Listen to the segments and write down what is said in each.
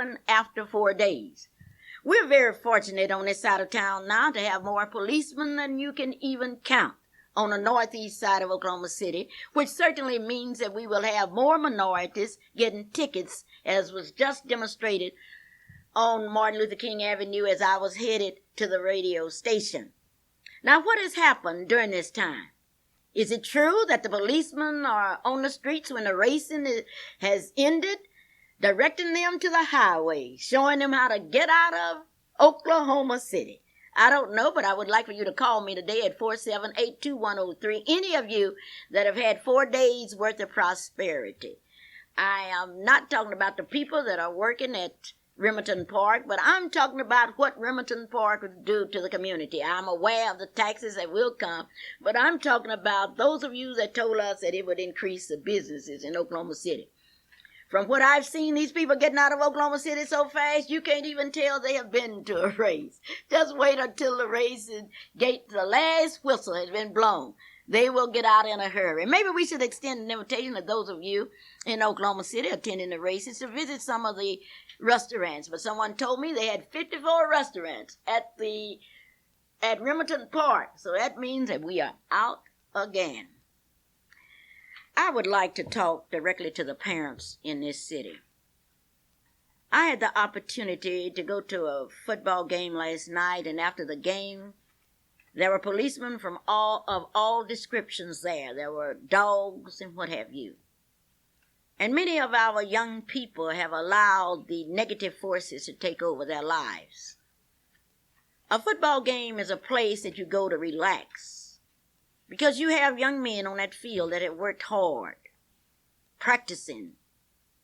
happen after 4 days. We're very fortunate on this side of town now to have more policemen than you can even count on the northeast side of Oklahoma City, which certainly means that we will have more minorities getting tickets, as was just demonstrated on Martin Luther King Avenue as I was headed to the radio station. Now, what has happened during this time? Is it true that the policemen are on the streets when the racing has ended, directing them to the highway, showing them how to get out of Oklahoma City? I don't know, but I would like for you to call me today at 478-2103. Any of you that have had 4 days worth of prosperity. I am not talking about the people that are working at Remington Park, but I'm talking about what Remington Park would do to the community. I'm aware of the taxes that will come, but I'm talking about those of you that told us that it would increase the businesses in Oklahoma City. From what I've seen, these people getting out of Oklahoma City so fast, you can't even tell they have been to a race. Just wait until the race gate, the last whistle has been blown. They will get out in a hurry. Maybe we should extend an invitation to those of you in Oklahoma City attending the races to visit some of the restaurants. But someone told me they had 54 restaurants at Remington Park. So that means that we are out again. I would like to talk directly to the parents in this city. I had the opportunity to go to a football game last night, and after the game, there were policemen from all descriptions there. There were dogs and what have you. And many of our young people have allowed the negative forces to take over their lives. A football game is a place that you go to relax, because you have young men on that field that have worked hard, practicing,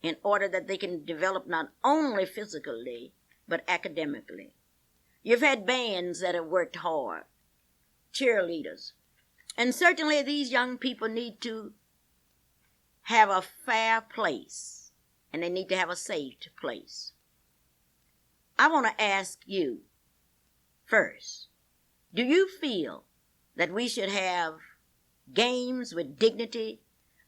in order that they can develop not only physically, but academically. You've had bands that have worked hard, cheerleaders. And certainly these young people need to have a fair place, and they need to have a safe place. I want to ask you first, do you feel that we should have games with dignity,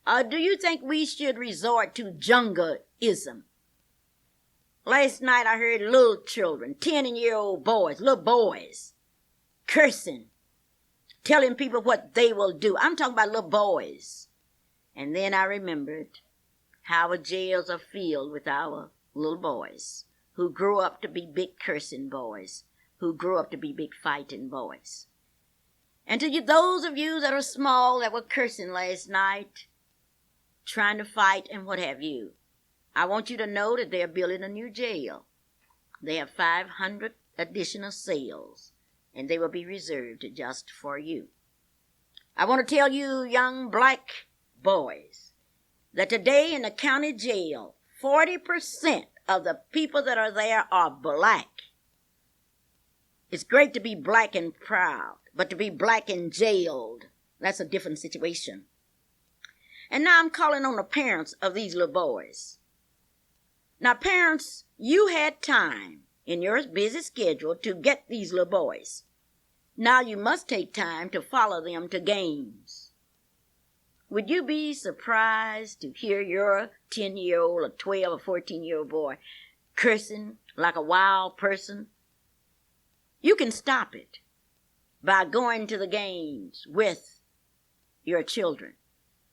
or do you think we should resort to jungle-ism? Last night I heard little children, 10-year-old boys, little boys, cursing, telling people what they will do. I'm talking about little boys. And then I remembered how our jails are filled with our little boys who grew up to be big cursing boys, who grew up to be big fighting boys. And to you, those of you that are small that were cursing last night, trying to fight and what have you, I want you to know that they're building a new jail. They have 500 additional cells, and they will be reserved just for you. I want to tell you, young black boys, that today in the county jail, 40% of the people that are there are black. It's great to be black and proud, but to be black and jailed, that's a different situation. And now I'm calling on the parents of these little boys. Now, parents, you had time in your busy schedule to get these little boys. Now you must take time to follow them to games. Would you be surprised to hear your 10-year-old or 12 or 14-year-old boy cursing like a wild person? You can stop it by going to the games with your children.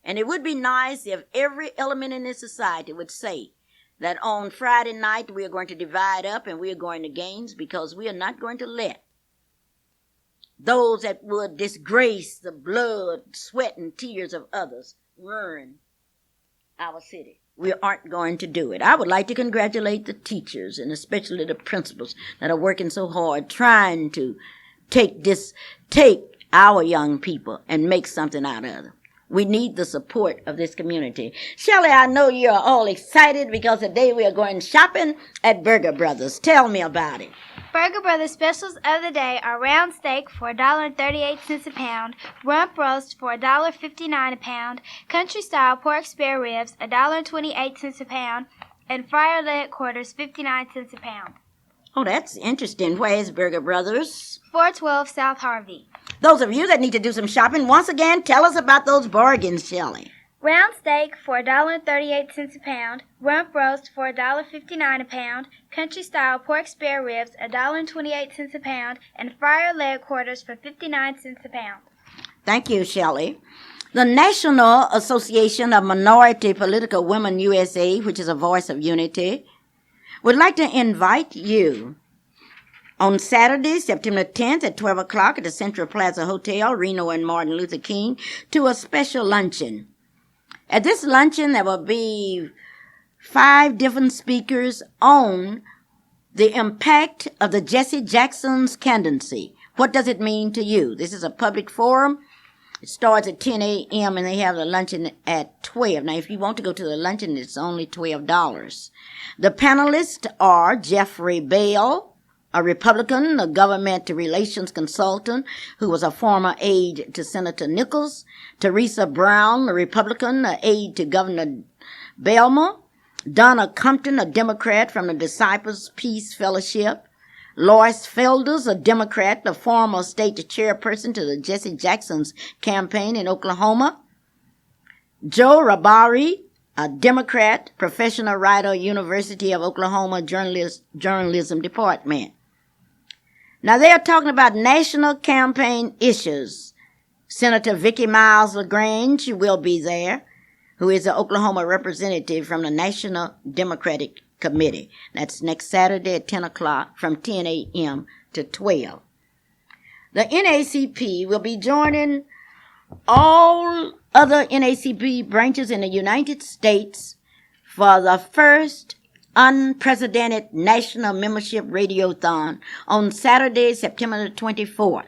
And it would be nice if every element in this society would say that on Friday night we are going to divide up and we are going to games, because we are not going to let those that would disgrace the blood, sweat, and tears of others ruin our city. We aren't going to do it. I would like to congratulate the teachers and especially the principals that are working so hard trying to take our young people and make something out of them. We need the support of this community. Shelley, I know you're all excited because today we are going shopping at Burger Brothers. Tell me about it. Burger Brothers specials of the day are round steak for $1.38 a pound, rump roast for $1.59 a pound, country-style pork spare ribs $1.28 a pound, and fryer leg quarters 59 cents a pound. Oh, that's interesting. Where is Burger Brothers? 412 South Harvey. Those of you that need to do some shopping, once again, tell us about those bargains, Shelley. round steak for $1.38 a pound, rump roast for $1.59 a pound, country-style pork spare ribs $1.28 a pound, and fryer leg quarters for 59 cents a pound. Thank you, Shelley. The National Association of Minority Political Women USA, which is a voice of unity, would like to invite you on Saturday, September 10th at 12 o'clock at the Central Plaza Hotel, Reno and Martin Luther King, to a special luncheon. At this luncheon, there will be 5 different speakers on the impact of the Jesse Jackson's candidacy. What does it mean to you? This is a public forum. It starts at 10 a.m. and they have the luncheon at 12. Now, if you want to go to the luncheon, it's only $12. The panelists are Jeffrey Bell, a Republican, a government relations consultant who was a former aide to Senator Nichols, Teresa Brown, a Republican, an aide to Governor Belmer, Donna Compton, a Democrat from the Disciples Peace Fellowship, Lois Felders, a Democrat, the former state chairperson to the Jesse Jackson's campaign in Oklahoma, Joe Rabari, a Democrat, professional writer, University of Oklahoma Journalism Department. Now, they are talking about national campaign issues. Senator Vicki Miles LaGrange will be there, who is an Oklahoma representative from the National Democratic Committee. That's next Saturday at 10 o'clock from 10 a.m. to 12. The NACP will be joining all other NACP branches in the United States for the first unprecedented National Membership Radiothon on Saturday, September the 24th.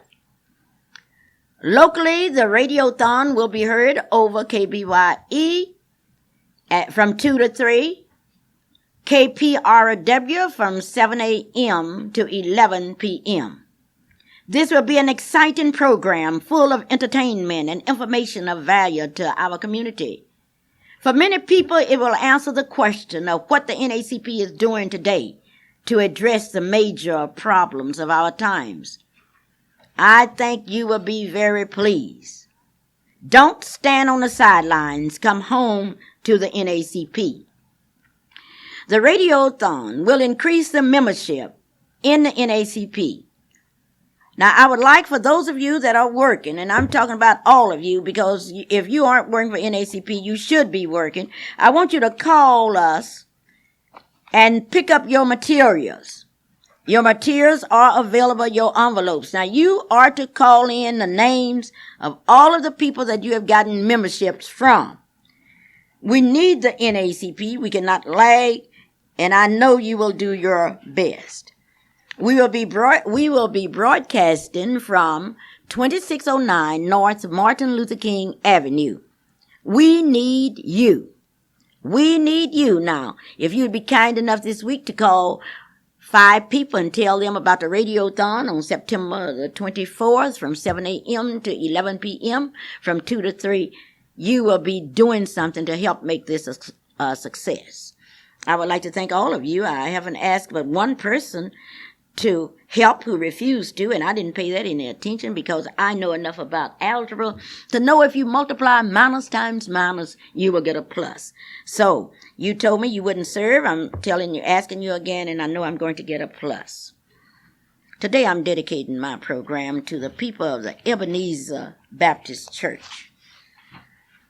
Locally, the Radiothon will be heard over KBYE from 2 to 3, KPRW from 7 a.m. to 11 p.m. This will be an exciting program full of entertainment and information of value to our community. For many people, it will answer the question of what the NACP is doing today to address the major problems of our times. I think you will be very pleased. Don't stand on the sidelines. Come home to the NACP. The Radiothon will increase the membership in the NACP. Now, I would like for those of you that are working, and I'm talking about all of you, because if you aren't working for NACP, you should be working. I want you to call us and pick up your materials. Your materials are available, your envelopes. Now, you are to call in the names of all of the people that you have gotten memberships from. We need the NACP. We cannot lag, and I know you will do your best. We will be broadcasting from 2609 North Martin Luther King Avenue. We need you. We need you now. If you'd be kind enough this week to call 5 people and tell them about the Radiothon on September the 24th from 7 a.m. to 11 p.m. from 2 to 3, you will be doing something to help make this a success. I would like to thank all of you. I haven't asked but one person to help who refused to, and I didn't pay that any attention because I know enough about algebra to know if you multiply minus times minus, you will get a plus. So, you told me you wouldn't serve. I'm asking you again, and I know I'm going to get a plus. Today I'm dedicating my program to the people of the Ebenezer Baptist Church,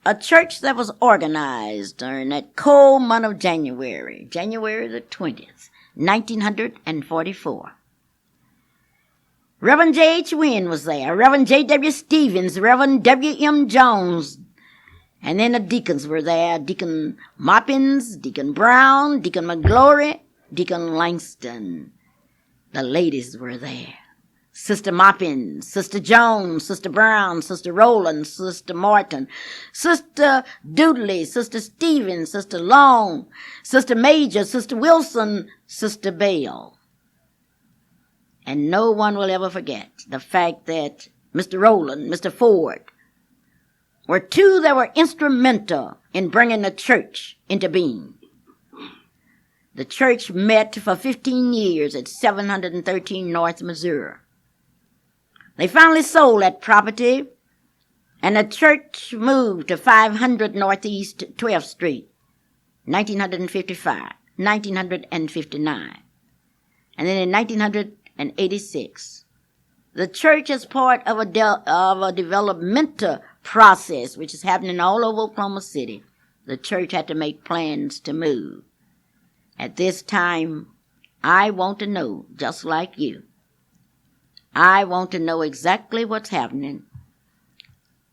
a church that was organized during that cold month of January the 20th, 1944. Reverend J.H. Wynn was there, Reverend J.W. Stevens, Reverend W.M. Jones, and then the deacons were there, Deacon Moppins, Deacon Brown, Deacon McGlory, Deacon Langston. The ladies were there. Sister Moppins, Sister Jones, Sister Brown, Sister Rowland, Sister Morton, Sister Doodley, Sister Stevens, Sister Long, Sister Major, Sister Wilson, Sister Bell. And no one will ever forget the fact that Mr. Rowland, Mr. Ford, were 2 that were instrumental in bringing the church into being. The church met for 15 years at 713 North Missouri. They finally sold that property And the church moved to 500 Northeast 12th Street, 1955, 1959. And then in 1986, the church is part of a developmental process which is happening all over Oklahoma City. The church had to make plans to move. At this time, I want to know, just like you, I want to know exactly what's happening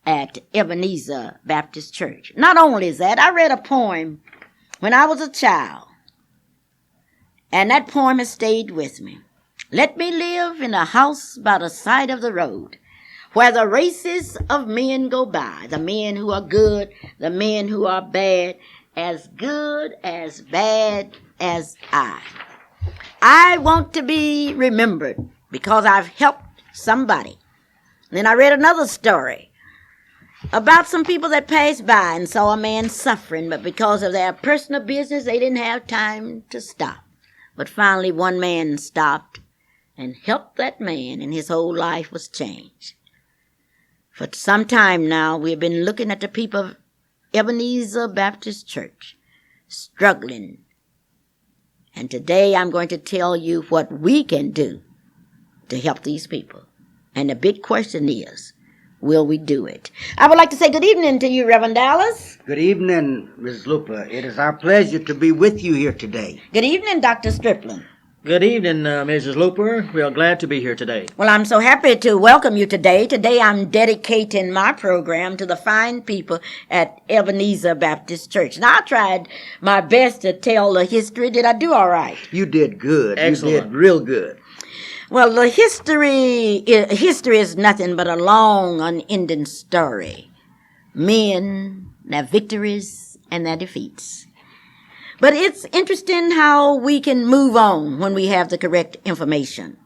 at Ebenezer Baptist Church. Not only is that, I read a poem when I was a child, and that poem has stayed with me. Let me live in a house by the side of the road, where the races of men go by, the men who are good, the men who are bad, as good, as bad as I. I want to be remembered because I've helped somebody. Then I read another story about some people that passed by and saw a man suffering, but because of their personal business, they didn't have time to stop. But finally, one man stopped and helped that man, and his whole life was changed. For some time now, we've been looking at the people of Ebenezer Baptist Church, struggling. And today I'm going to tell you what we can do to help these people. And the big question is, will we do it? I would like to say good evening to you, Reverend Dallas. Good evening, Ms. Luper. It is our pleasure to be with you here today. Good evening, Dr. Strickland. Good evening, Mrs. Luper. We are glad to be here today. Well, I'm so happy to welcome you today. Today I'm dedicating my program to the fine people at Ebenezer Baptist Church. Now, I tried my best to tell the history. Did I do all right? You did good. Excellent. You did real good. Well, the history is nothing but a long, unending story. Men, their victories, and their defeats. But it's interesting how we can move on when we have the correct information.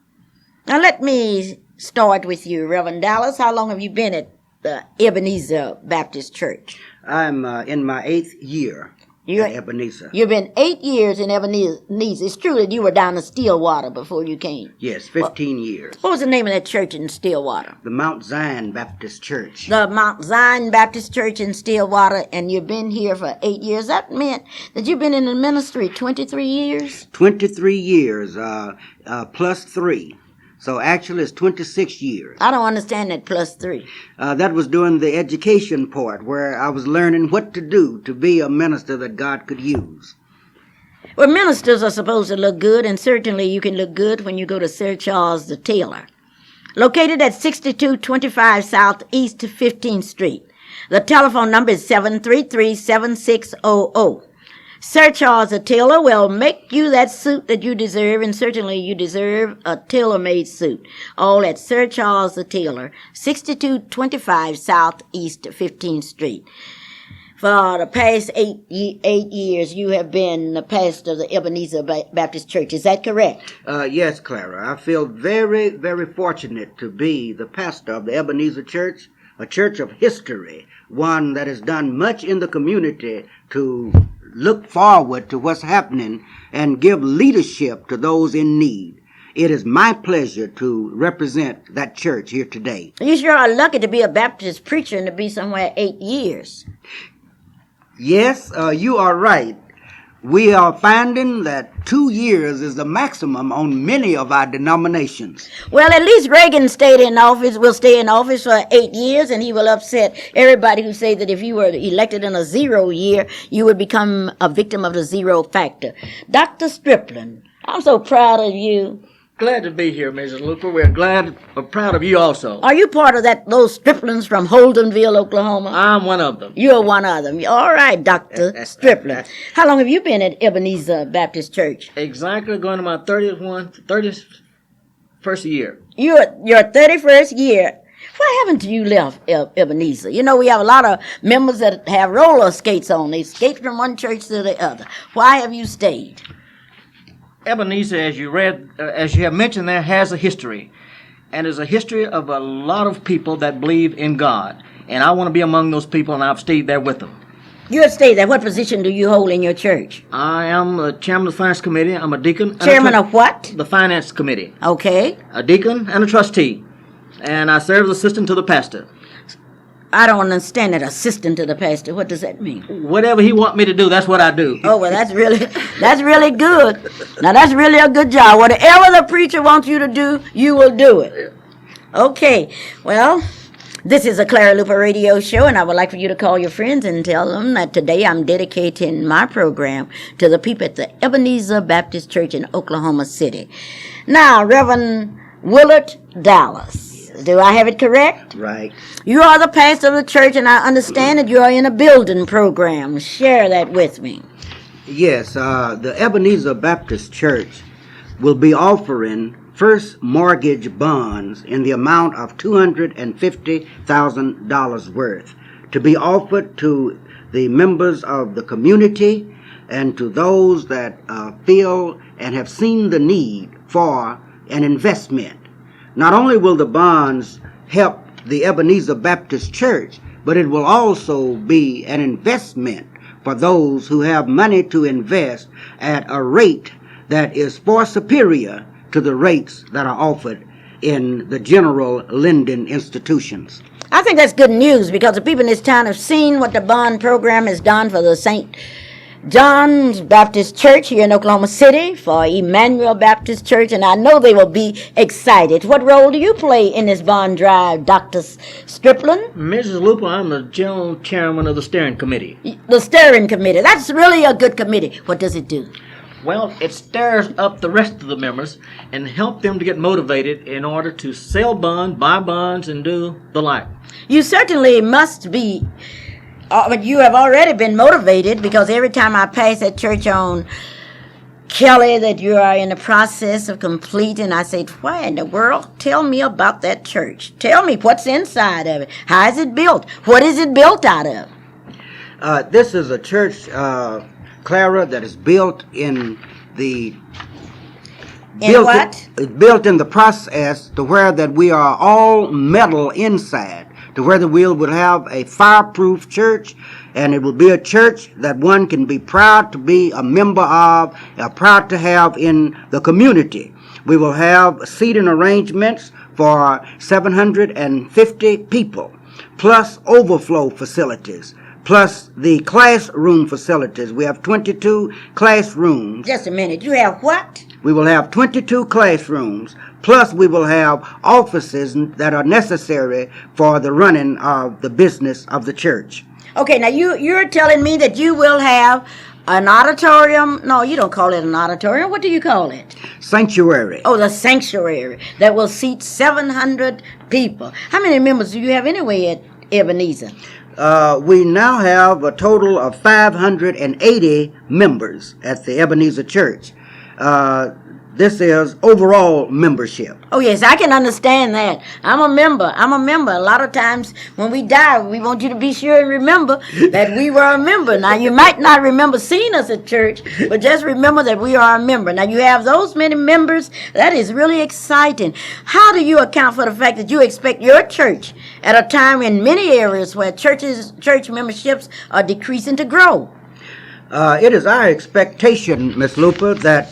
Now, let me start with you, Reverend Dallas. How long have you been at the Ebenezer Baptist Church? I'm in my 8th year at Ebenezer. You've been 8 years in Ebenezer. It's true that you were down in Stillwater before you came. Yes, 15 years. What was the name of that church in Stillwater? The Mount Zion Baptist Church. The Mount Zion Baptist Church in Stillwater, and you've been here for 8 years. That meant that you've been in the ministry 23 years? 23 years, plus 3. So actually it's 26 years. I don't understand that plus 3. That was during the education part where I was learning what to do to be a minister that God could use. Well, ministers are supposed to look good, and certainly you can look good when you go to Sir Charles the Tailor. Located at 6225 Southeast 15th Street. The telephone number is 733-7600. Sir Charles the Tailor will make you that suit that you deserve, and certainly you deserve a tailor-made suit. All at Sir Charles the Tailor, 6225 Southeast 15th Street. For the past 8 years, you have been the pastor of the Ebenezer Baptist Church. Is that correct? Yes, Clara. I feel very, very fortunate to be the pastor of the Ebenezer Church, a church of history, one that has done much in the community to look forward to what's happening and give leadership to those in need. It is my pleasure to represent that church here today. You sure are lucky to be a Baptist preacher and to be somewhere 8 years. Yes, you are right. We are finding that 2 years is the maximum on many of our denominations. Well, at least Reagan will stay in office for 8 years, and he will upset everybody who say that if you were elected in a 0 year, you would become a victim of the zero factor. Dr. Strickland, I'm so proud of you. Glad to be here, Mrs. Luper. We're proud of you also. Are you part of those Stricklands from Holdenville, Oklahoma? I'm one of them. You're one of them. All right, Dr. Strickland. How long have you been at Ebenezer Baptist Church? Exactly going to my 31st year. Your 31st year. Why haven't you left Ebenezer? You know, we have a lot of members that have roller skates on. They skate from one church to the other. Why have you stayed? Ebenezer, as you have mentioned there, has a history. And there's a history of a lot of people that believe in God. And I want to be among those people, and I've stayed there with them. You have stayed there. What position do you hold in your church? I am the chairman of the finance committee. I'm a deacon. Chairman of what? The finance committee. Okay. A deacon and a trustee. And I serve as assistant to the pastor. I don't understand that. Assistant to the pastor. What does that mean? Whatever he want me to do, that's what I do. Oh, well, that's really good. Now, that's really a good job. Whatever the preacher wants you to do, you will do it. Okay. Well, this is a Clara Luper radio show, and I would like for you to call your friends and tell them that today I'm dedicating my program to the people at the Ebenezer Baptist Church in Oklahoma City. Now, Reverend Willard Dallas. Do I have it correct? Right. You are the pastor of the church, and I understand that you are in a building program. Share that with me. Yes, the Ebenezer Baptist Church will be offering first mortgage bonds in the amount of $250,000 worth to be offered to the members of the community and to those that feel and have seen the need for an investment. Not only will the bonds help the Ebenezer Baptist Church, but it will also be an investment for those who have money to invest at a rate that is far superior to the rates that are offered in the general lending institutions. I think that's good news because the people in this town have seen what the bond program has done for the St. John's Baptist Church here in Oklahoma City, for Emmanuel Baptist Church, and I know they will be excited. What role do you play in this bond drive, Dr. Strickland? Mrs. Luper, I'm the general chairman of the steering committee. The steering committee. That's really a good committee. What does it do? Well, it stirs up the rest of the members and help them to get motivated in order to sell bonds, buy bonds, and do the like. You certainly must be. But you have already been motivated because every time I pass that church on Kelly that you are in the process of completing, I say, why in the world? Tell me about that church. Tell me what's inside of it. How is it built? What is it built out of? This is a church, Clara, that is built in the... Built in the process to where that we are all metal inside. To where the will would have a fireproof church, and it will be a church that one can be proud to be a member of, proud to have in the community. We will have seating arrangements for 750 people, plus overflow facilities, plus the classroom facilities. We have 22 classrooms. Just a minute. You have what? We will have 22 classrooms, plus we will have offices that are necessary for the running of the business of the church. Okay, now you're telling me that you will have an auditorium. No, you don't call it an auditorium. What do you call it? Sanctuary. Oh, the sanctuary that will seat 700 people. How many members do you have anyway at Ebenezer? We now have a total of 580 members at the Ebenezer Church. This is overall membership. Oh, yes, I can understand that. I'm a member. A lot of times when we die, we want you to be sure and remember that we were a member. Now, you might not remember seeing us at church, but just remember that we are a member. Now, you have those many members. That is really exciting. How do you account for the fact that you expect your church at a time in many areas where church memberships are decreasing to grow? It is our expectation, Miss Luper, that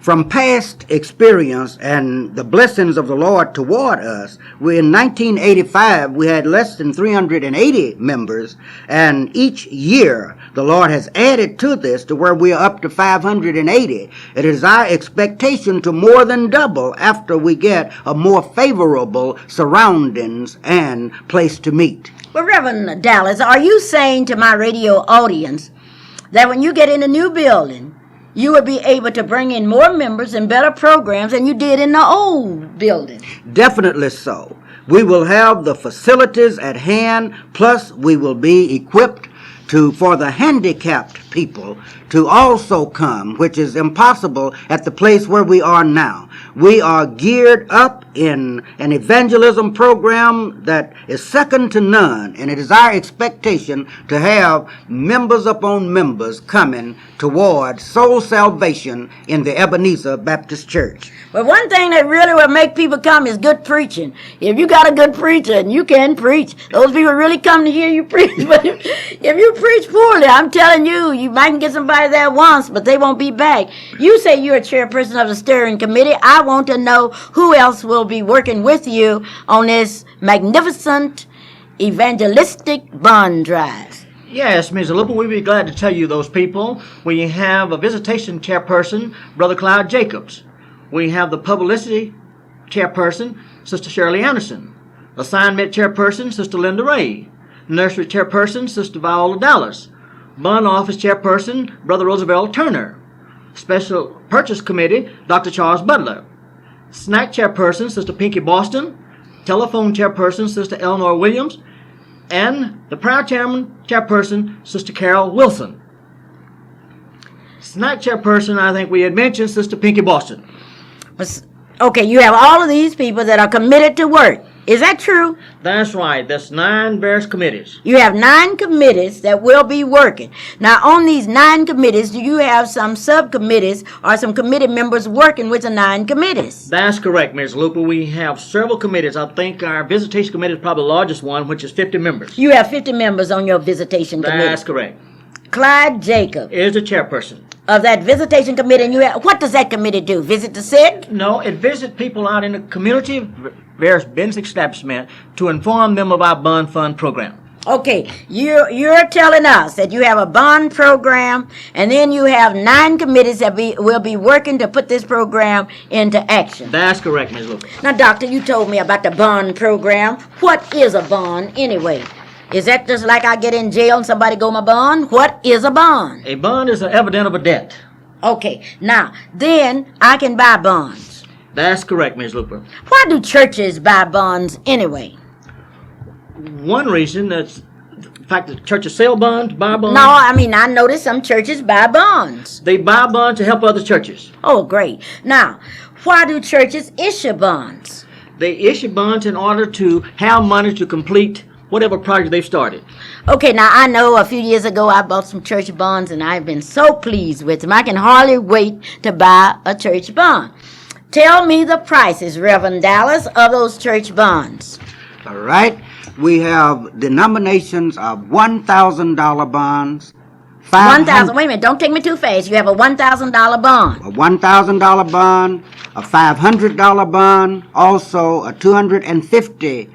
from past experience and the blessings of the Lord toward us, in 1985 we had less than 380 members, and each year the Lord has added to this to where we are up to 580. It is our expectation to more than double after we get a more favorable surroundings and place to meet. Well, Reverend Dallas, are you saying to my radio audience that when you get in a new building, you will be able to bring in more members and better programs than you did in the old building? Definitely so. We will have the facilities at hand, plus we will be equipped for the handicapped people to also come, which is impossible at the place where we are now. We are geared up in an evangelism program that is second to none, and it is our expectation to have members upon members coming toward soul salvation in the Ebenezer Baptist Church. But one thing that really will make people come is good preaching. If you got a good preacher and you can preach, those people really come to hear you preach. But if you preach poorly, I'm telling you, you might get somebody there once, but they won't be back. You say you're a chairperson of the steering committee. I want to know who else will be working with you on this magnificent evangelistic bond drives. Yes, Ms. Luper, we'd be glad to tell you those people. We have a visitation chairperson, Brother Clara Jacobs. We have the publicity chairperson, Sister Shirley Anderson. Assignment chairperson, Sister Linda Ray. Nursery chairperson, Sister Viola Dallas. Bond office chairperson, Brother Roosevelt Turner. Special purchase committee, Dr. Charles Butler. Snack chairperson, Sister Pinky Boston. Telephone chairperson, Sister Eleanor Williams. And the prayer chairperson, Sister Carol Wilson. Snack chairperson, I think we had mentioned, Sister Pinky Boston. Okay, you have all of these people that are committed to work. Is that true? That's right. That's 9 various committees. You have 9 committees that will be working. Now, on these 9 committees, do you have some subcommittees or some committee members working with the 9 committees? That's correct, Ms. Luper. We have several committees. I think our visitation committee is probably the largest one, which is 50 members. You have 50 members on your visitation committee. That's correct. Clyde Jacob Is the chairperson. of that visitation committee, and what does that committee do? Visit the sick? No, it visits people out in the community, various business establishments, to inform them of our bond fund program. Okay, you're telling us that you have a bond program, and then you have 9 committees that will be working to put this program into action. That's correct, Ms. Luper. Now, doctor, you told me about the bond program. What is a bond anyway? Is that just like I get in jail and somebody go my bond? What is a bond? A bond is an evidence of a debt. Okay, now, then I can buy bonds. That's correct, Ms. Luper. Why do churches buy bonds anyway? One reason that's the fact that churches sell bonds, buy bonds. No, I mean, I notice some churches buy bonds. They buy bonds to help other churches. Oh, great. Now, why do churches issue bonds? They issue bonds in order to have money to complete whatever project they've started. Okay, now I know a few years ago I bought some church bonds and I've been so pleased with them. I can hardly wait to buy a church bond. Tell me the prices, Reverend Dallas, of those church bonds. All right. We have denominations of $1,000 bonds. 1,000. Wait a minute, don't take me too fast. You have a $1,000 bond. A $1,000 bond, a $500 bond, also a $250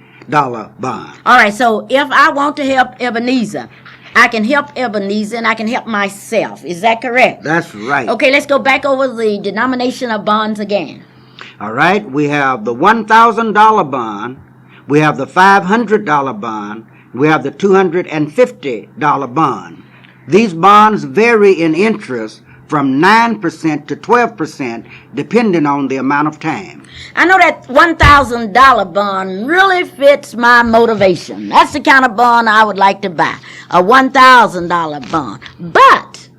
bond. All right, so if I want to help Ebenezer, I can help Ebenezer and I can help myself. Is that correct? That's right. Okay, let's go back over the denomination of bonds again. All right. We have the $1,000 bond. We have the $500 bond. We have the $250 bond. These bonds vary in interest from 9% to 12%, depending on the amount of time. I know that $1,000 bond really fits my motivation. That's the kind of bond I would like to buy, a $1,000 bond. But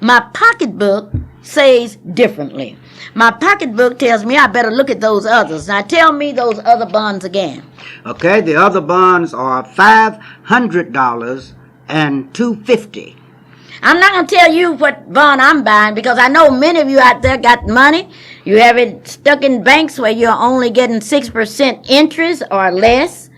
my pocketbook says differently. My pocketbook tells me I better look at those others. Now tell me those other bonds again. Okay, the other bonds are $500 and $250. I'm not going to tell you what bond I'm buying because I know many of you out there got money. You have it stuck in banks where you're only getting 6% interest or less.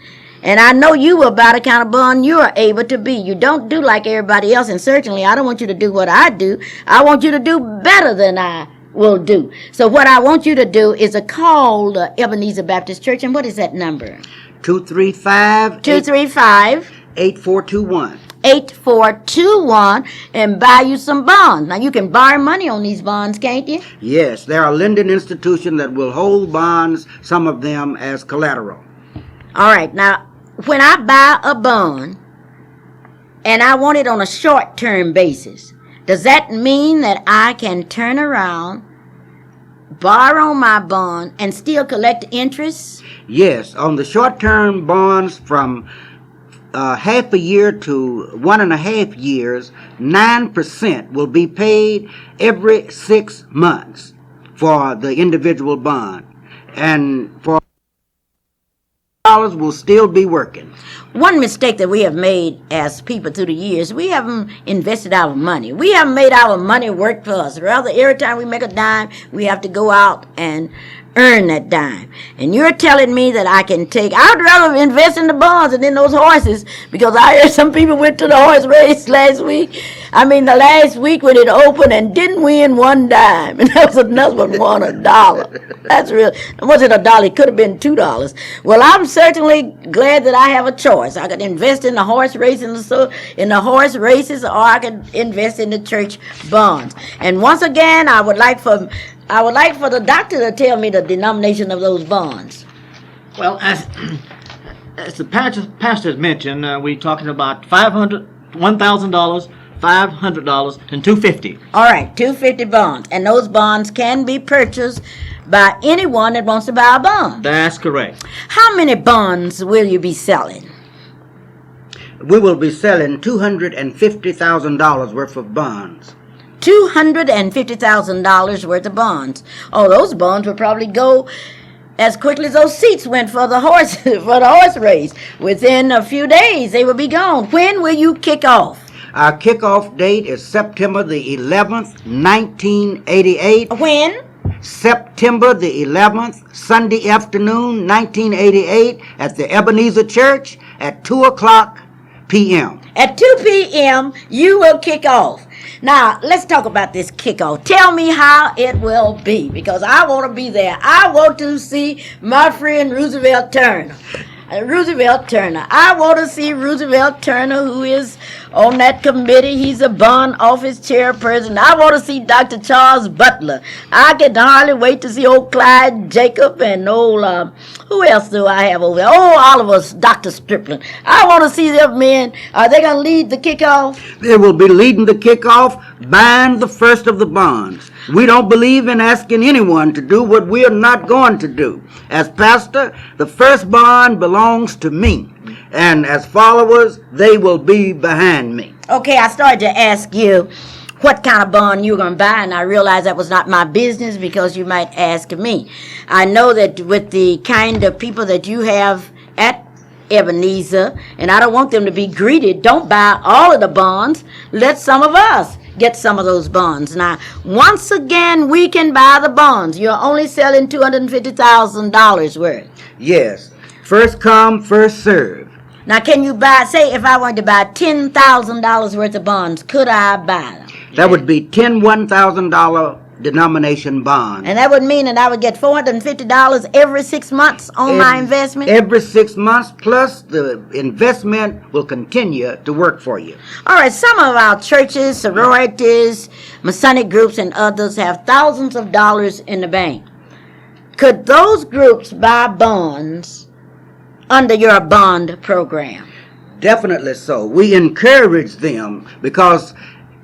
And I know you will buy the kind of bond you are able to be. You don't do like everybody else, and certainly I don't want you to do what I do. I want you to do better than I will do. So what I want you to do is to call the Ebenezer Baptist Church, and what is that number? 235-8421. 8421 and buy you some bonds. Now you can borrow money on these bonds, can't you? Yes, there are lending institutions that will hold bonds, some of them as collateral. All right, now when I buy a bond and I want it on a short-term basis, does that mean that I can turn around, borrow my bond, and still collect interest? Yes, on the short-term bonds from half a year to 1.5 years, 9% will be paid every 6 months for the individual bond. And for dollars will still be working. One mistake that we have made as people through the years, we haven't invested our money. We haven't made our money work for us. Rather, every time we make a dime, we have to go out and earn that dime. And you're telling me that I'd rather invest in the bonds than in those horses, because I heard some people went to the horse race last week. The last week when it opened and didn't win one dime. And that was another one won $1. That's real. Was it $1? It could have been $2. Well, I'm certainly glad that I have a choice. I could invest in the horse race in the horse races, or I could invest in the church bonds. And once again, I would like for the doctor to tell me the denomination of those bonds. Well, as the pastor has mentioned, we're talking about $1,000, $500, and $250. All right, $250 bonds. And those bonds can be purchased by anyone that wants to buy a bond. That's correct. How many bonds will you be selling? We will be selling $250,000 worth of bonds. $250,000 worth of bonds. Oh, those bonds will probably go as quickly as those seats went for the horse race. Within a few days, they will be gone. When will you kick off? Our kickoff date is September the 11th, 1988. When? September the 11th, Sunday afternoon, 1988, at the Ebenezer Church at 2 o'clock p.m. At 2 p.m., you will kick off. Now, let's talk about this kickoff. Tell me how it will be, because I want to be there. I want to see my friend Roosevelt Turner. I want to see Roosevelt Turner, who is on that committee. He's a bond office chairperson. I want to see Dr. Charles Butler. I can hardly wait to see old Clyde Jacob and old, who else do I have over there? Oh, all of us, Dr. Strickland. I want to see them men. Are they going to lead the kickoff? They will be leading the kickoff, buying the first of the bonds. We don't believe in asking anyone to do what we are not going to do. As pastor, the first bond belongs to me, and as followers, they will be behind me. Okay, I started to ask you what kind of bond you were going to buy, and I realized that was not my business, because you might ask me. I know that with the kind of people that you have at Ebenezer, and I don't want them to be greedy, don't buy all of the bonds. Let some of us get some of those bonds. Now, once again, we can buy the bonds. You're only selling $250,000 worth. Yes. First come, first serve. Now, can you buy, say if I wanted to buy $10,000 worth of bonds, could I buy them? That would be 10 $1,000 denomination bonds. And that would mean that I would get $450 every 6 months on my investment? Every 6 months, plus the investment will continue to work for you. All right, some of our churches, sororities, Masonic groups, and others have thousands of dollars in the bank. Could those groups buy bonds under your bond program? Definitely so. We encourage them, because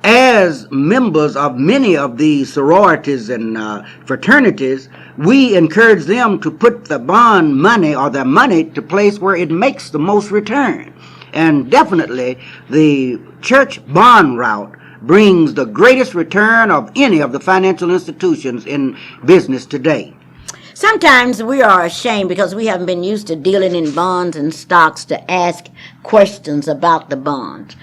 as members of many of these sororities and fraternities, we encourage them to put the bond money or their money to place where it makes the most return. And definitely the church bond route brings the greatest return of any of the financial institutions in business today. Sometimes we are ashamed, because we haven't been used to dealing in bonds and stocks, to ask questions about the bonds.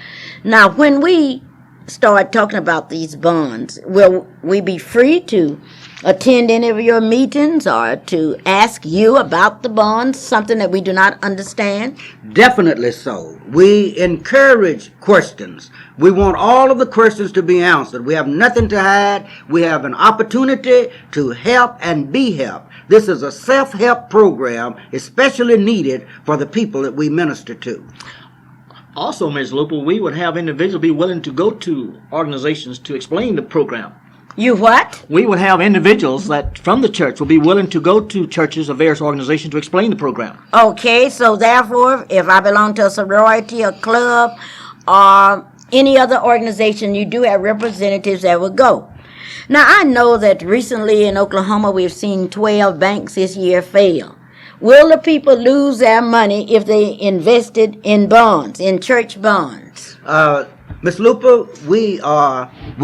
Now, when we start talking about these bonds, will we be free to attend any of your meetings or to ask you about the bonds, something that we do not understand? Definitely so. We encourage questions. We want all of the questions to be answered. We have nothing to hide. We have an opportunity to help and be helped. This is a self-help program especially needed for the people that we minister to. Also, Ms. Luper, we would have individuals be willing to go to organizations to explain the program. You what? We would have individuals that from the church will be willing to go to churches or various organizations to explain the program. Okay, so therefore, if I belong to a sorority, a club, or any other organization, you do have representatives that will go. Now, I know that recently in Oklahoma, we've seen 12 banks this year fail. Will the people lose their money if they invested in bonds, in church bonds? Ms. Luper, we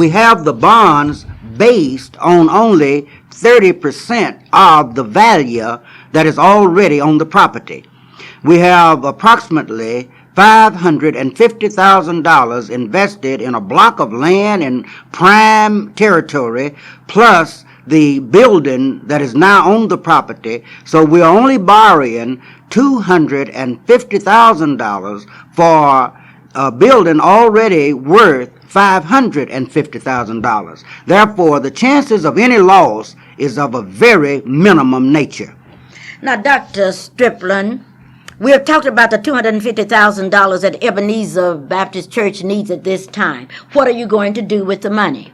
have the bonds based on only 30% of the value that is already on the property. We have approximately $550,000 invested in a block of land in prime territory, plus the building that is now on the property. So we're only borrowing $250,000 for a building already worth $550,000. Therefore, the chances of any loss is of a very minimum nature. Now, Dr. Striplin, we have talked about the $250,000 that Ebenezer Baptist Church needs at this time. What are you going to do with the money?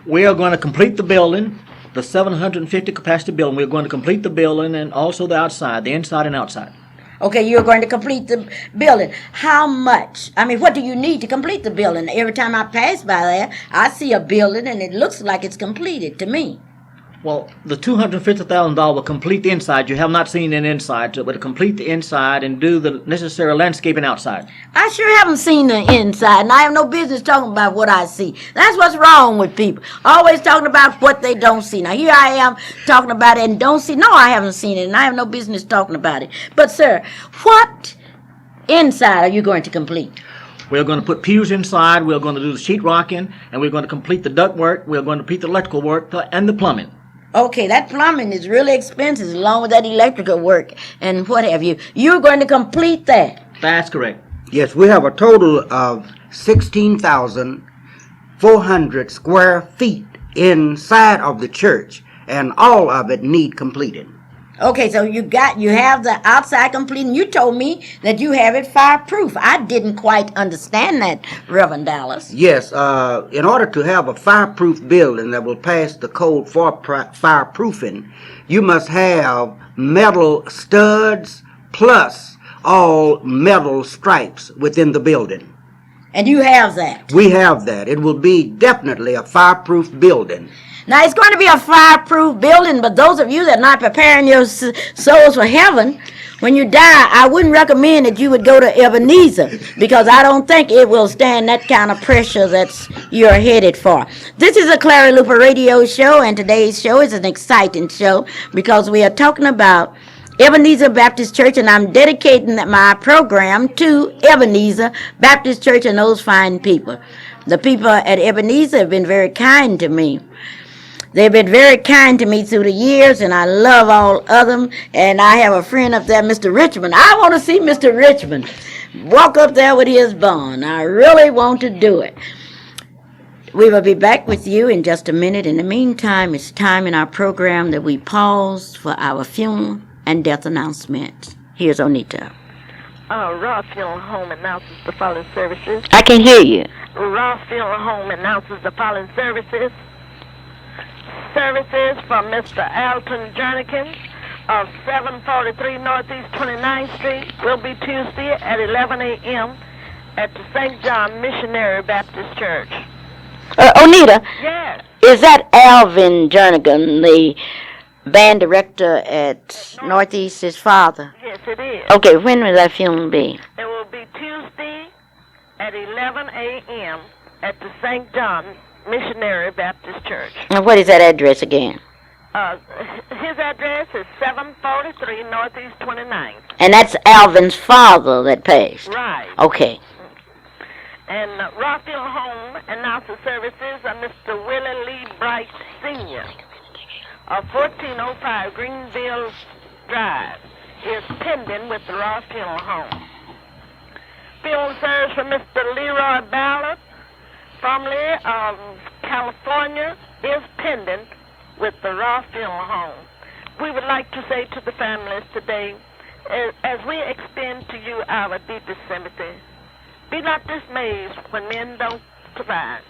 We are going to complete the building, the 750 capacity building. We're going to complete the building and also the outside, the inside and outside. Okay, you're going to complete the building. How much? I mean, what do you need to complete the building? Every time I pass by there, I see a building and it looks like it's completed to me. Well, the $250,000 will complete the inside. You have not seen an inside, so it will complete the inside and do the necessary landscaping outside. I sure haven't seen the inside, and I have no business talking about what I see. That's what's wrong with people. Always talking about what they don't see. Now, here I am talking about it and don't see. No, I haven't seen it, and I have no business talking about it. But, sir, what inside are you going to complete? We're going to put pews inside. We're going to do the sheetrocking, and we're going to complete the duct work. We're going to complete the electrical work and the plumbing. Okay, that plumbing is really expensive along with that electrical work and what have you. You're going to complete that. That's correct. Yes, we have a total of 16,400 square feet inside of the church, and all of it need completing. Okay, so you have the outside complete, and you told me that you have it fireproof. I didn't quite understand that, Reverend Dallas. Yes, in order to have a fireproof building that will pass the code for fireproofing, you must have metal studs plus all metal stripes within the building. And you have that? We have that. It will be definitely a fireproof building. Now, it's going to be a fireproof building, but those of you that are not preparing your souls for heaven, when you die, I wouldn't recommend that you would go to Ebenezer, because I don't think it will stand that kind of pressure that you're headed for. This is a Clara Luper radio show, and today's show is an exciting show because we are talking about Ebenezer Baptist Church, and I'm dedicating my program to Ebenezer Baptist Church and those fine people. The people at Ebenezer have been very kind to me. They've been very kind to me through the years, and I love all of them. And I have a friend up there, Mr. Richmond. I want to see Mr. Richmond walk up there with his bond. I really want to do it. We will be back with you in just a minute. In the meantime, it's time in our program that we pause for our funeral and death announcement. Here's Onita. Ross Funeral Home announces the following services. I can hear you. Ross Funeral Home announces the following services. Services from Mr. Alton Jernigan of 743 Northeast 29th Street will be Tuesday at 11 a.m. at the St. John Missionary Baptist Church. Onita? Yes. Is that Alvin Jernigan, the band director at Northeast, his father? Yes, it is. Okay, when will that funeral be? It will be Tuesday at 11 a.m. at the St. John Missionary Baptist Church. And what is that address again? His address is 743 Northeast 29th. And that's Alvin's father that passed? Right. Okay. And Rockville Home announces services of Mr. Willie Lee Bright Sr. of 1405 Greenville Drive is pending with the Ross Funeral Home. Funeral service for Mr. Leroy Ballard, formerly of California, is pending with the Ross Funeral Home. We would like to say to the families today, as we extend to you our deepest sympathy, be not dismayed when men don't provide.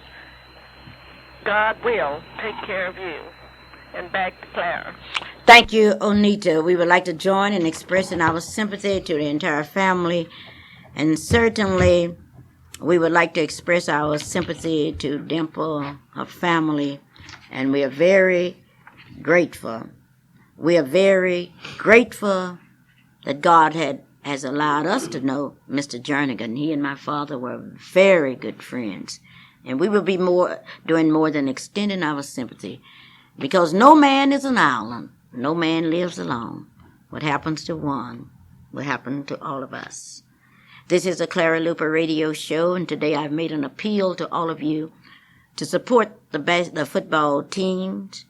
God will take care of you. And back to Clara. Thank you, Onita. We would like to join in expressing our sympathy to the entire family, and certainly we would like to express our sympathy to Dimple, her family, and we are very grateful. We are very grateful that God has allowed us to know Mr. Jernigan. He and my father were very good friends, and we will be doing more than extending our sympathy, because no man is an island. No man lives alone. What happens to one will happen to all of us. This is a Clara Luper radio show, and today I've made an appeal to all of you to support the football teams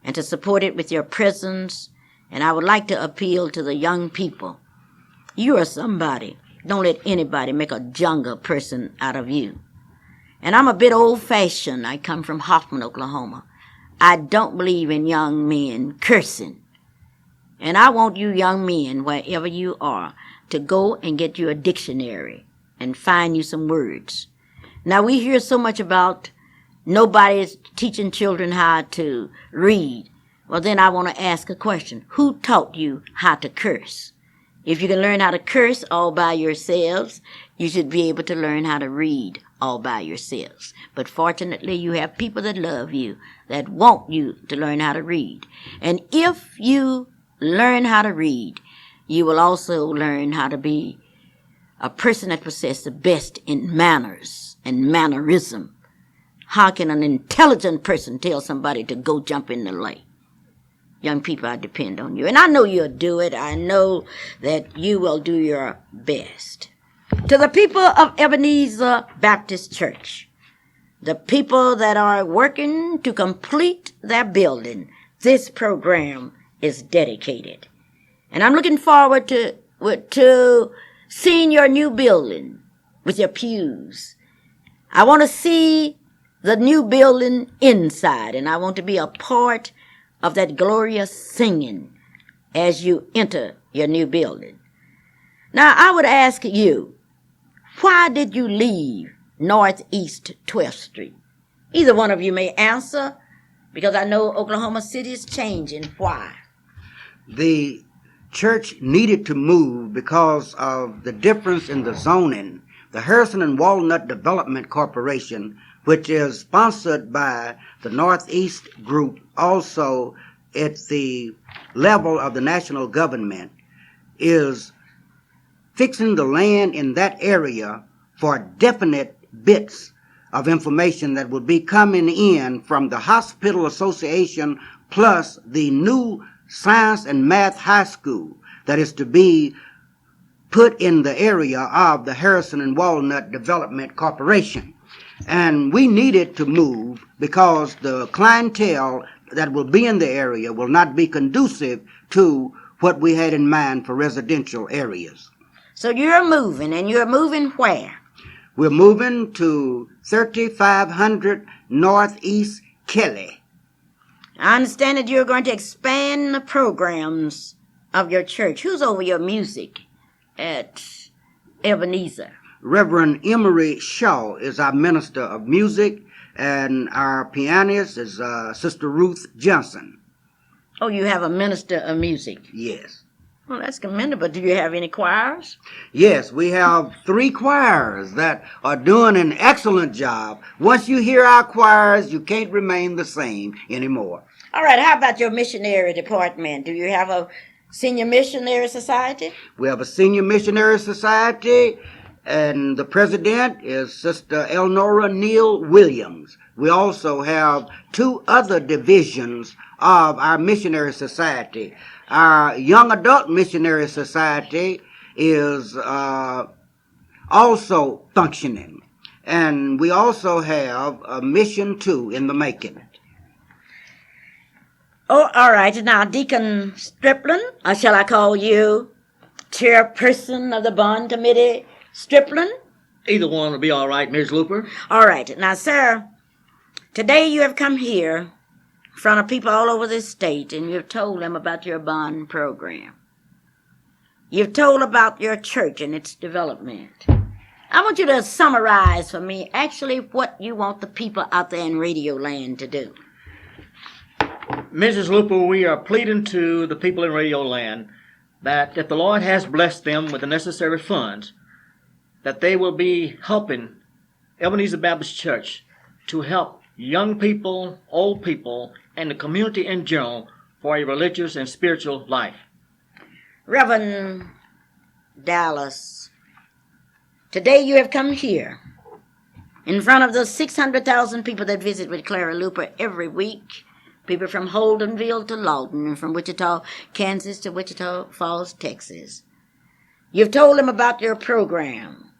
and to support it with your presence. And I would like to appeal to the young people. You are somebody. Don't let anybody make a younger person out of you. And I'm a bit old-fashioned. I come from Hoffman, Oklahoma. I don't believe in young men cursing. And I want you young men, wherever you are, to go and get you a dictionary and find you some words. Now, we hear so much about nobody's teaching children how to read. Well, then I want to ask a question. Who taught you how to curse? If you can learn how to curse all by yourselves, you should be able to learn how to read all by yourselves. But fortunately, you have people that love you, that want you to learn how to read. And if you learn how to read, you will also learn how to be a person that possesses the best in manners and mannerism. How can an intelligent person tell somebody to go jump in the lake? Young people, I depend on you. And I know you'll do it. I know that you will do your best. To the people of Ebenezer Baptist Church, the people that are working to complete their building, this program is dedicated. And I'm looking forward to seeing your new building with your pews. I want to see the new building inside, and I want to be a part of that glorious singing as you enter your new building. Now, I would ask you, why did you leave Northeast 12th Street? Either one of you may answer, because I know Oklahoma City is changing. Why? The church needed to move because of the difference in the zoning. The Harrison and Walnut Development Corporation, which is sponsored by the Northeast Group, also at the level of the national government, is fixing the land in that area for definite bits of information that will be coming in from the Hospital Association plus the new Science and Math High School that is to be put in the area of the Harrison and Walnut Development Corporation. And we needed to move because the clientele that will be in the area will not be conducive to what we had in mind for residential areas. So you're moving, and you're moving where? We're moving to 3500 Northeast Kelly. I understand that you're going to expand the programs of your church. Who's over your music at Ebenezer? Reverend Emery Shaw is our minister of music, and our pianist is Sister Ruth Johnson. Oh, you have a minister of music? Yes. Well, that's commendable. Do you have any choirs? Yes, we have 3 choirs that are doing an excellent job. Once you hear our choirs, you can't remain the same anymore. All right, how about your missionary department? Do you have a senior missionary society? We have a senior missionary society, and the president is Sister Elnora Neal Williams. We also have 2 other divisions of our missionary society. Our young adult missionary society is also functioning. And we also have a mission 2 in the making. Oh, all right. Now, Deacon Striplin, or shall I call you chairperson of the bond committee, Striplin? Either one will be all right, Ms. Luper. All right. Now, sir, today you have come here in front of people all over this state, and you've told them about your bond program. You've told about your church and its development. I want you to summarize for me actually what you want the people out there in Radio Land to do. Mrs. Luper, we are pleading to the people in Radio Land that if the Lord has blessed them with the necessary funds, that they will be helping Ebenezer Baptist Church to help young people, old people, and the community in general for a religious and spiritual life. Reverend Dallas, today you have come here in front of the 600,000 people that visit with Clara Luper every week. People from Holdenville to Lawton, and from Wichita, Kansas to Wichita Falls, Texas. You've told them about your program.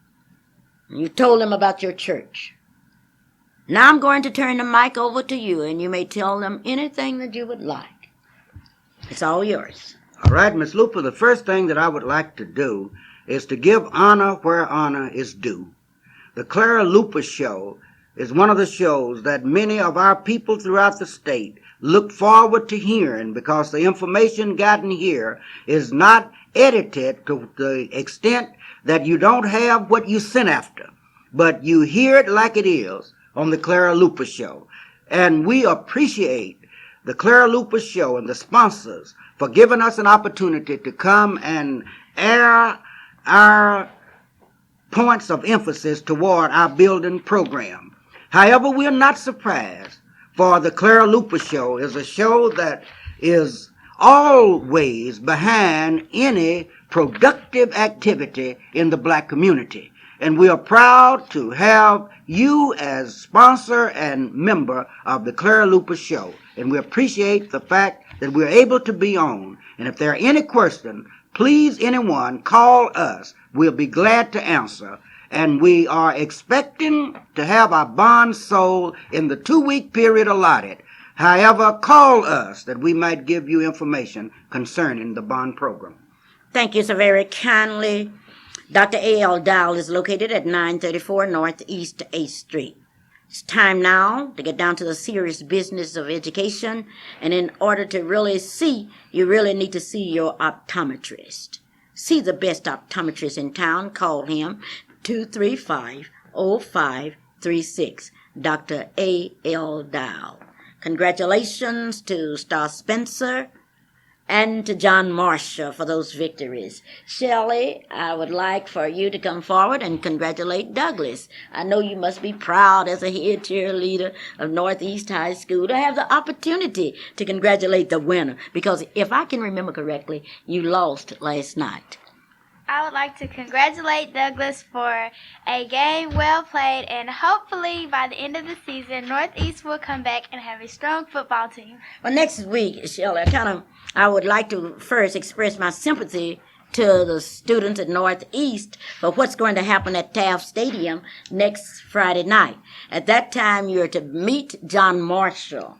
You've told them about your church. Now I'm going to turn the mic over to you, and you may tell them anything that you would like. It's all yours. All right, Miss Luper, the first thing that I would like to do is to give honor where honor is due. The Clara Luper Show is one of the shows that many of our people throughout the state look forward to hearing, because the information gotten here is not edited to the extent that you don't have what you sent after, but you hear it like it is on the Clara Luper Show. And we appreciate the Clara Luper Show and the sponsors for giving us an opportunity to come and air our points of emphasis toward our building program. However, we're not surprised, for the Clara Luper Show is a show that is always behind any productive activity in the black community. And we are proud to have you as sponsor and member of the Clara Luper Show. And we appreciate the fact that we're able to be on. And if there are any questions, please, anyone, call us. We'll be glad to answer. And we are expecting to have our bonds sold in the 2-week period allotted. However, call us that we might give you information concerning the bond program. Thank you so very kindly. Dr. A.L. Dowell is located at 934 Northeast 8th Street. It's time now to get down to the serious business of education. And in order to really see, you really need to see your optometrist. See the best optometrist in town. Call him 235-0536. Dr. A.L. Dowell. Congratulations to Star Spencer and to John Marshall for those victories. Shelley, I would like for you to come forward and congratulate Douglas. I know you must be proud as a head cheerleader of Northeast High School to have the opportunity to congratulate the winner, because if I can remember correctly, you lost last night. I would like to congratulate Douglas for a game well played, and hopefully by the end of the season, Northeast will come back and have a strong football team. Well, next week, Shelley, I would like to first express my sympathy to the students at Northeast for what's going to happen at Taft Stadium next Friday night. At that time, you're to meet John Marshall,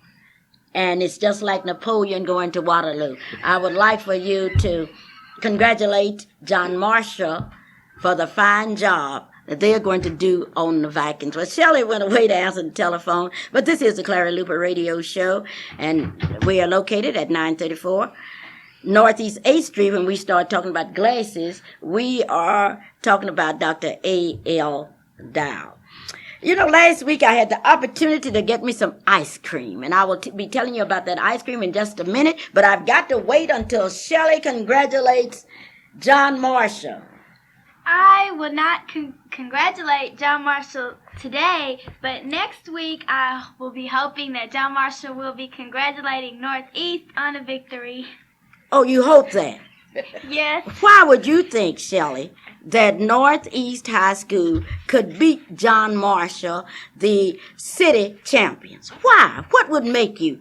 and it's just like Napoleon going to Waterloo. I would like for you to congratulate John Marshall for the fine job that they're going to do on the Vikings. Well, Shelley went away to answer the telephone, but this is the Clara Luper Radio Show, and we are located at 934 Northeast 8th Street. When we start talking about glasses, we are talking about Dr. A.L. Dowell. You know, last week I had the opportunity to get me some ice cream, and I will be telling you about that ice cream in just a minute, but I've got to wait until Shelley congratulates John Marshall. I will not congratulate John Marshall today, but next week I will be hoping that John Marshall will be congratulating Northeast on a victory. Oh, you hope that? Yes. Why would you think, Shelley, that Northeast High School could beat John Marshall, the city champions? Why? What would make you?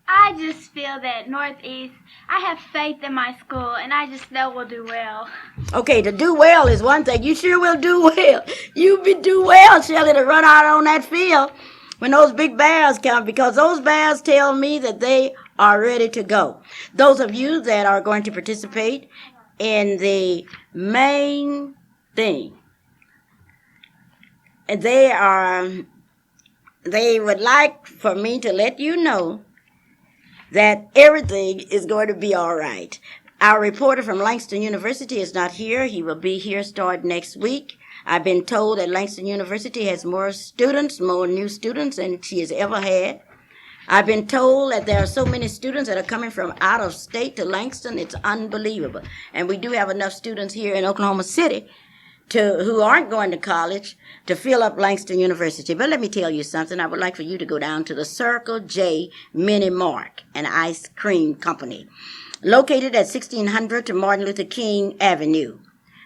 I just feel that Northeast, I have faith in my school, and I just know we'll do well. Okay, to do well is one thing. You sure will do well. Do well, Shelley, to run out on that field when those big bears come, because those bears tell me that they are ready to go. Those of you that are going to participate in the main thing, they would like for me to let you know that everything is going to be all right. Our reporter from Langston University is not here. He will be here starting next week. I've been told that Langston University has more new students than she has ever had. I've been told that there are so many students that are coming from out of state to Langston. It's unbelievable. And we do have enough students here in Oklahoma City who aren't going to college to fill up Langston University. But let me tell you something. I would like for you to go down to the Circle J Mini Mart, an ice cream company, located at 1600 to Martin Luther King Avenue.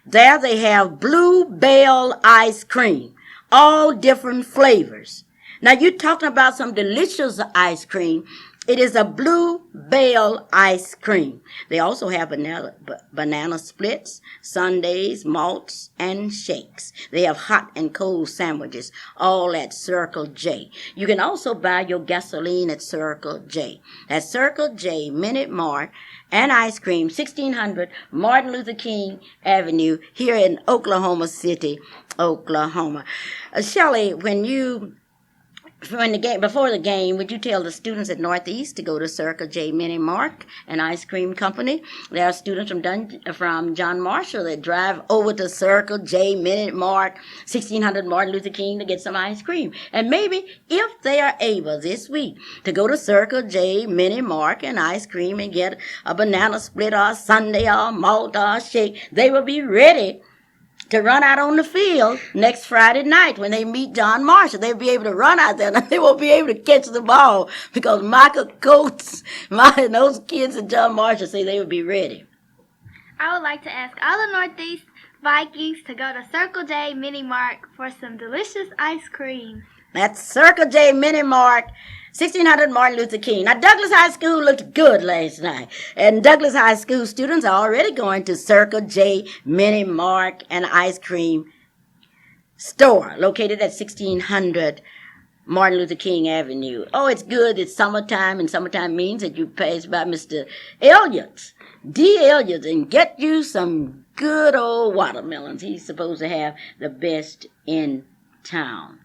There they have Blue Bell ice cream, all different flavors. Now, you're talking about some delicious ice cream. It is a bluebell ice cream. They also have banana splits, sundaes, malts, and shakes. They have hot and cold sandwiches, all at Circle J. You can also buy your gasoline at Circle J. At Circle J, Minute Mart, and ice cream, 1600 Martin Luther King Avenue, here in Oklahoma City, Oklahoma. Shelley, before the game, would you tell the students at Northeast to go to Circle J Mini Mart, an ice cream company? There are students from John Marshall that drive over to Circle J Mini Mart, 1600 Martin Luther King, to get some ice cream. And maybe if they are able this week to go to Circle J Mini Mart and ice cream and get a banana split or a sundae or a malt or a shake, they will be ready to run out on the field next Friday night when they meet John Marshall. They'll be able to run out there and they won't be able to catch the ball because Michael Coates and those kids at John Marshall say they will be ready. I would like to ask all the Northeast Vikings to go to Circle J Mini Mart for some delicious ice cream. That's Circle J Mini Mart, 1600 Martin Luther King. Now, Douglas High School looked good last night. And Douglas High School students are already going to Circle J Mini Mart and ice cream store located at 1600 Martin Luther King Avenue. Oh, it's good. It's summertime, and summertime means that you pass by Mr. Elliott's, D. Elliott's, and get you some good old watermelons. He's supposed to have the best in town.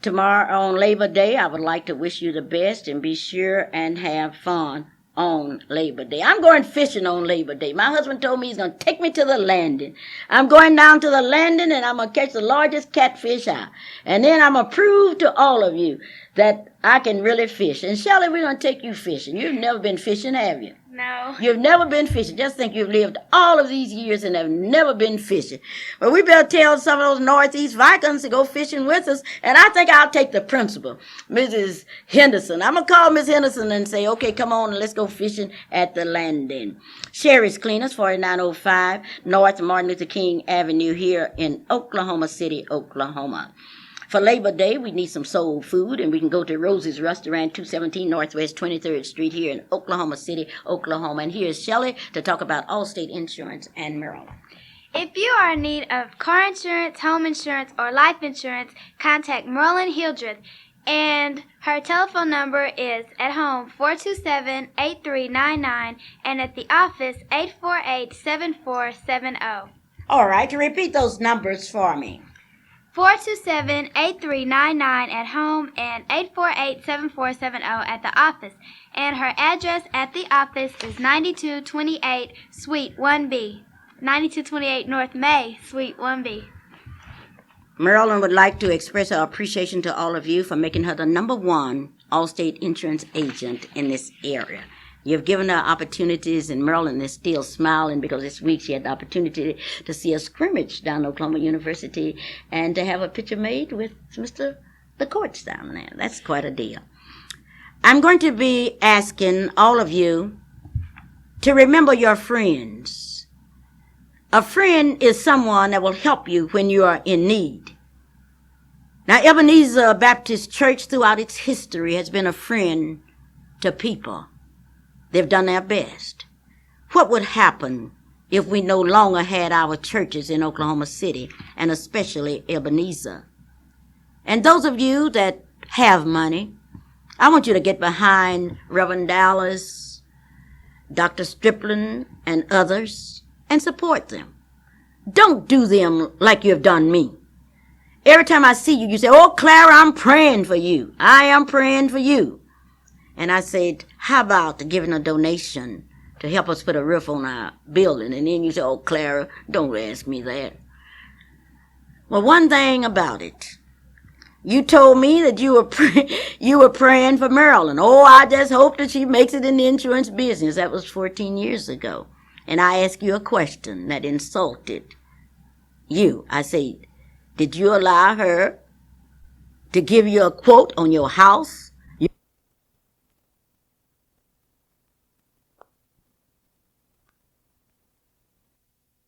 Tomorrow on Labor Day, I would like to wish you the best and be sure and have fun on Labor Day. I'm going fishing on Labor Day. My husband told me he's going to take me to the landing. I'm going down to the landing and I'm going to catch the largest catfish out. And then I'm going to prove to all of you that I can really fish. And Shelley, we're going to take you fishing. You've never been fishing, have you? No. You've never been fishing. Just think you've lived all of these years and have never been fishing. Well, we better tell some of those Northeast Vikings to go fishing with us. And I think I'll take the principal, Mrs. Henderson. I'm going to call Miss Henderson and say, okay, come on and let's go fishing at the landing. Sherry's Cleaners, 4905 North Martin Luther King Avenue here in Oklahoma City, Oklahoma. For Labor Day, we need some soul food, and we can go to Rosie's Restaurant, 217 Northwest 23rd Street here in Oklahoma City, Oklahoma. And here's Shelley to talk about Allstate Insurance and Maryland. If you are in need of car insurance, home insurance, or life insurance, contact Merlin Hildreth, and her telephone number is at home 427-8399 and at the office 848-7470. All right, repeat those numbers for me. 427-8399 at home and 848-7470 at the office. And her address at the office is 9228 Suite 1B. 9228 North May, Suite 1B. Marilyn would like to express her appreciation to all of you for making her the number one Allstate insurance agent in this area. You've given her opportunities, and Marilyn is still smiling because this week she had the opportunity to see a scrimmage down at Oklahoma University and to have a picture made with the coach down there. That's quite a deal. I'm going to be asking all of you to remember your friends. A friend is someone that will help you when you are in need. Now, Ebenezer Baptist Church throughout its history has been a friend to people. They've done their best. What would happen if we no longer had our churches in Oklahoma City, and especially Ebenezer? And those of you that have money, I want you to get behind Reverend Dallas, Dr. Stripling, and others, and support them. Don't do them like you have done me. Every time I see you, you say, oh, Clara, I'm praying for you. I am praying for you. And I said, how about giving a donation to help us put a roof on our building? And then you say, oh, Clara, don't ask me that. Well, one thing about it, you told me that you were praying for Marilyn. Oh, I just hope that she makes it in the insurance business. That was 14 years ago. And I asked you a question that insulted you. I said, did you allow her to give you a quote on your house?